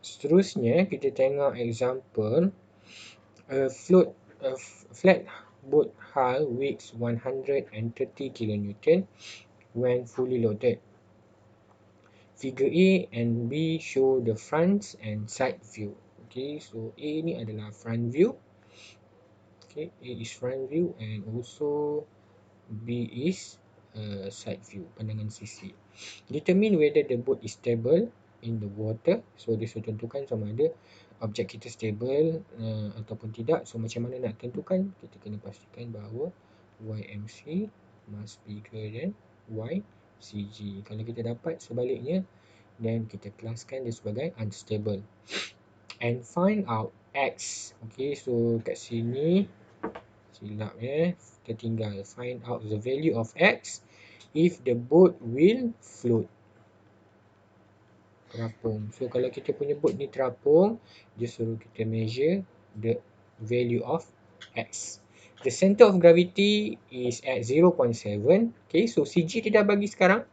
Seterusnya kita tengok example. A flat boat hull weighs 130 kN when fully loaded. Figure A and B show the front and side view. Okay, so A ni adalah front view. Okay, A is front view and also B is side view, pandangan sisi. Determine whether the boat is stable in the water. So dia sudah tentukan sama ada objek kita stable ataupun tidak. So macam mana nak tentukan? Kita kena pastikan bahawa YMC must bigger than YCG. Kalau kita dapat sebaliknya, then kita kelaskan dia sebagai unstable. And find out X. Okay, so kat sini silap tertinggal. Find out the value of X if the boat will float. Terapung. So kalau kita punya boat ni terapung, dia suruh kita measure the value of X. The center of gravity is at 0.7. Okay, so CG dia dah bagi sekarang.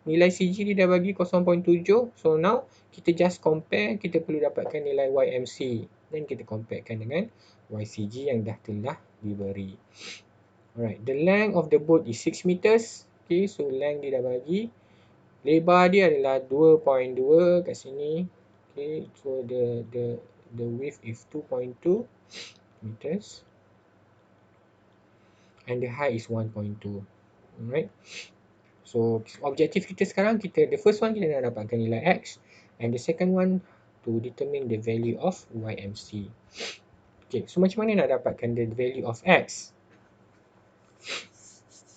Nilai CG dia dah bagi 0.7. So now kita just compare, kita perlu dapatkan nilai YMC. Dan kita comparekan dengan YCG yang dah telah diberi. Alright, the length of the boat is 6 meters. Okay, so length dia dah bagi. Lebar dia adalah 2.2 kat sini. Okay, so the width is 2.2 meters. And the height is 1.2. Alright. So objektif kita sekarang, the first one kita nak dapatkan nilai X. And the second one to determine the value of YMC. Okay, so macam mana nak dapatkan the value of X?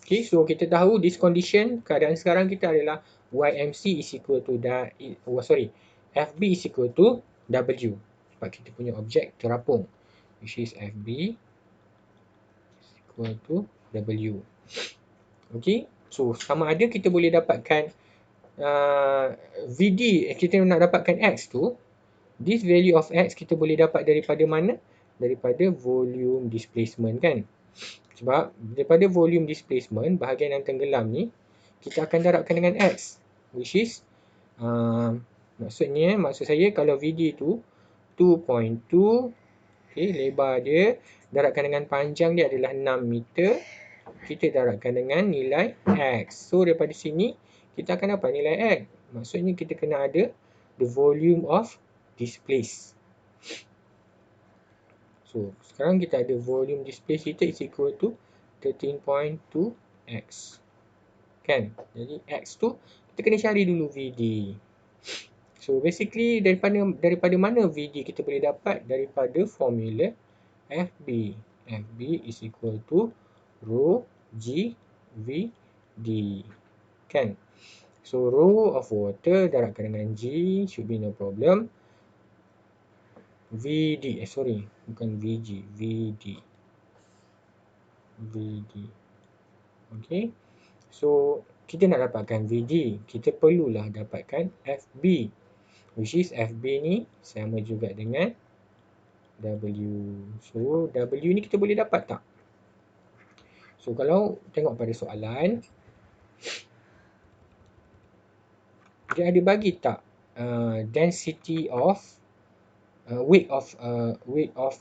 Okay, so kita tahu this condition, keadaan sekarang kita adalah YMC is equal to FB is equal to W. Sebab kita punya objek terapung, which is FB is equal to W. Okay, so sama ada kita boleh dapatkan VD, kita nak dapatkan X tu, this value of X kita boleh dapat daripada mana? Daripada volume displacement kan. Sebab daripada volume displacement, bahagian yang tenggelam ni, kita akan darabkan dengan X, which is maksud saya kalau VD tu 2.2, okay, lebar dia darabkan dengan panjang dia adalah 6 meter, kita darabkan dengan nilai X. So daripada sini kita akan dapat nilai X. Maksudnya kita kena ada the volume of displaced. So sekarang kita ada volume displaced kita is equal to 13.2x. Kan? Jadi X tu kita kena cari dulu VD. So basically daripada mana VD kita boleh dapat? Daripada formula FB. FB is equal to rho G VD. Kan? So rho of water darabkan dengan G should be no problem. VD, bukan VG, VD. Okay. So kita nak dapatkan VD, kita perlulah dapatkan FB, which is FB ni sama juga dengan W. So W ni kita boleh dapat tak? So kalau tengok pada soalan, dia ada bagi tak density of weight of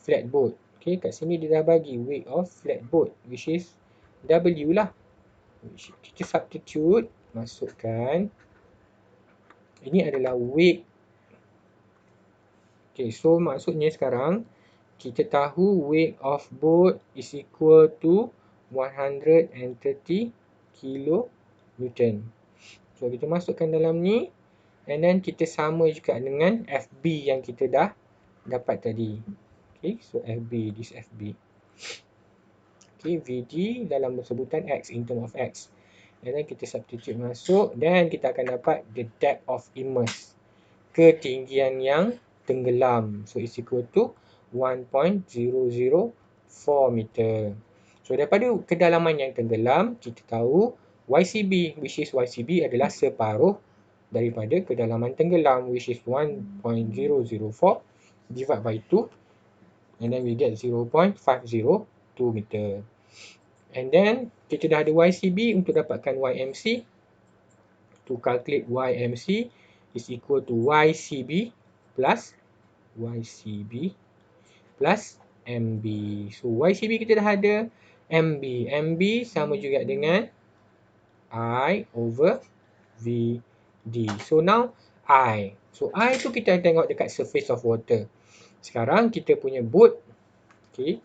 flat boat. Okay, kat sini dia dah bagi weight of flat boat, which is W lah. Kita substitute, masukkan. Ini adalah weight. Okay, so maksudnya sekarang kita tahu weight of boat is equal to 130 kN. So kita masukkan dalam ni, and then kita sama juga dengan FB yang kita dah dapat tadi. Okay, so FB, this FB. Okay, VD dalam sebutan X, in term of X. And then kita substitute masuk, dan kita akan dapat the depth of immerse, ketinggian yang tenggelam. So it's equal to 1.004 meter. So daripada kedalaman yang tenggelam, kita tahu YCB, which is YCB adalah separuh daripada kedalaman tenggelam, which is 1.004 divide by 2, and then we get 0.502 meter. And then kita dah ada YCB. Untuk dapatkan YMC, to calculate YMC is equal to YCB plus YCB plus MB. So YCB kita dah ada, MB. MB sama juga dengan I over VD. So now I. So I tu kita tengok dekat surface of water. Sekarang kita punya boat. Okay.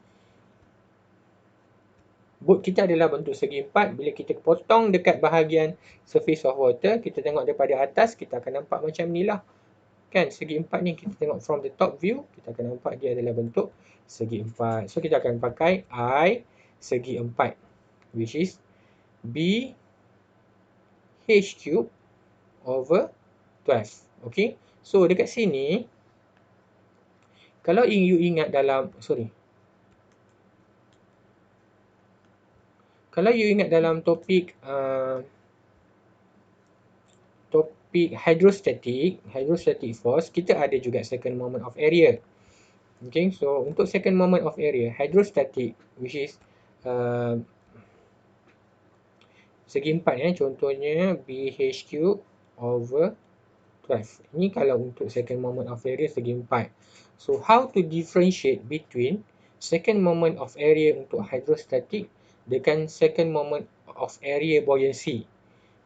Boat kita adalah bentuk segi empat. Bila kita potong dekat bahagian surface of water, kita tengok daripada atas, kita akan nampak macam ni lah. Kan, segi empat ni kita tengok from the top view, kita akan nampak dia adalah bentuk segi empat. So, kita akan pakai I segi empat, which is B H cube over 12. Okay. So, dekat sini, kalau you ingat dalam, kalau you ingat dalam topik hydrostatic force, kita ada juga second moment of area. Okay, so untuk second moment of area, hydrostatic, which is segi empat contohnya BH cube over 12. Ini kalau untuk second moment of area segi empat. So how to differentiate between second moment of area untuk hydrostatic dengan second moment of area buoyancy?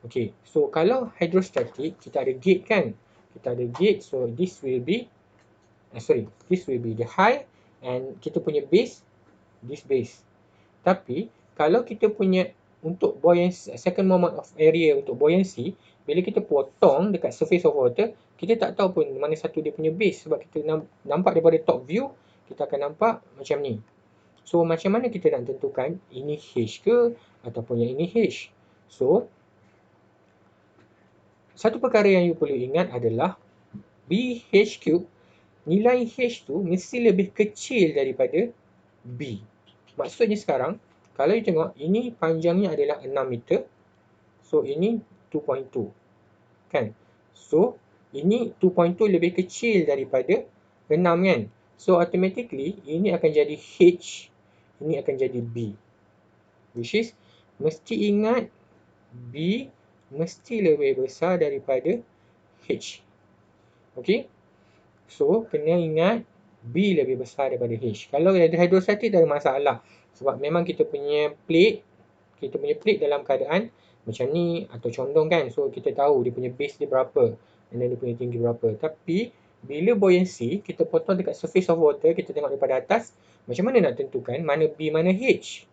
Okay, so kalau hydrostatic, kita ada gate kan? Kita ada gate, so this will be the high and kita punya base, this base. Tapi, kalau kita punya untuk buoyancy, second moment of area untuk buoyancy, bila kita potong dekat surface of water, kita tak tahu pun mana satu dia punya base. Sebab kita nampak daripada top view, kita akan nampak macam ni. So, macam mana kita nak tentukan ini H ke ataupun yang ini H? So, satu perkara yang you perlu ingat adalah BH cube, nilai H tu mesti lebih kecil daripada B. Maksudnya sekarang, kalau you tengok, ini panjangnya adalah 6 meter. So, ini 2.2. Kan? So, ini 2.2 lebih kecil daripada 6 kan? So, automatically, ini akan jadi H, ini akan jadi B. Which is, mesti ingat B mesti lebih besar daripada H. Okay? So, kena ingat B lebih besar daripada H. Kalau ada hydrostatic, tak ada masalah. Sebab memang kita punya plate dalam keadaan macam ni atau condong kan. So, kita tahu dia punya base dia berapa. Dan dia punya tinggi berapa. Tapi, bila buoyancy, kita potong dekat surface of water, kita tengok daripada atas, macam mana nak tentukan mana B, mana H?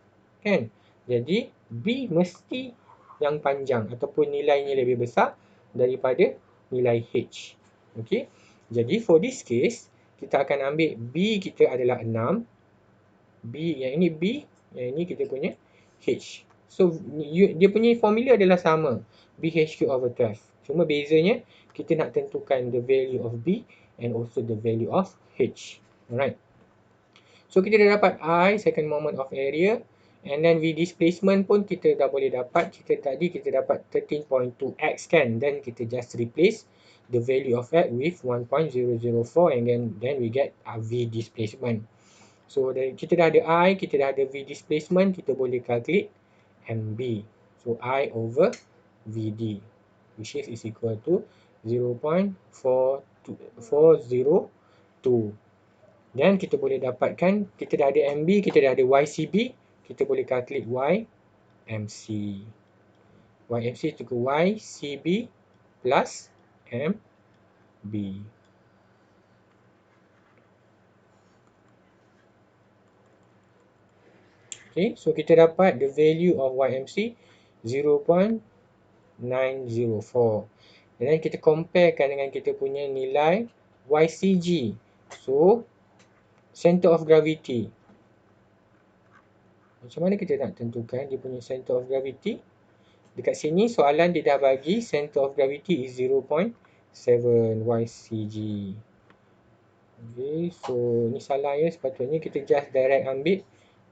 Kan? Jadi, B mesti yang panjang ataupun nilainya lebih besar daripada nilai H. Okay? Jadi, for this case, kita akan ambil B kita adalah 6. B, yang ini B, yang ini kita punya H. So, dia punya formula adalah sama. BH cube over 12. Cuma bezanya, kita nak tentukan the value of B and also the value of H. Alright. So, kita dah dapat I, second moment of area. And then V displacement pun kita dah boleh dapat. Tadi kita dapat 13.2x kan. Then kita just replace the value of x with 1.004 and then we get V displacement. So kita dah ada I, kita dah ada V displacement, kita boleh calculate MB. So I over VD, which is equal to 0.402. Dan kita boleh dapatkan, kita dah ada MB, kita dah ada YCB, kita boleh calculate YMC. YMC itu ke YCB plus MB. Okay, so kita dapat the value of YMC 0.904. And then kita comparekan dengan kita punya nilai YCG. So, center of gravity. Macam mana kita nak tentukan dia punya center of gravity? Dekat sini soalan dia dah bagi center of gravity is 0.7 YCG. Okay, so ni salah ya. Sepatutnya kita just direct ambil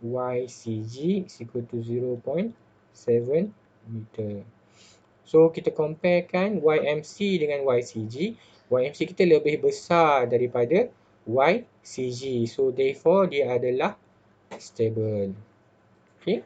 YCG is equal to 0.7 meter. So, kita comparekan YMC dengan YCG. YMC kita lebih besar daripada YCG. So, therefore, dia adalah stable. Okay.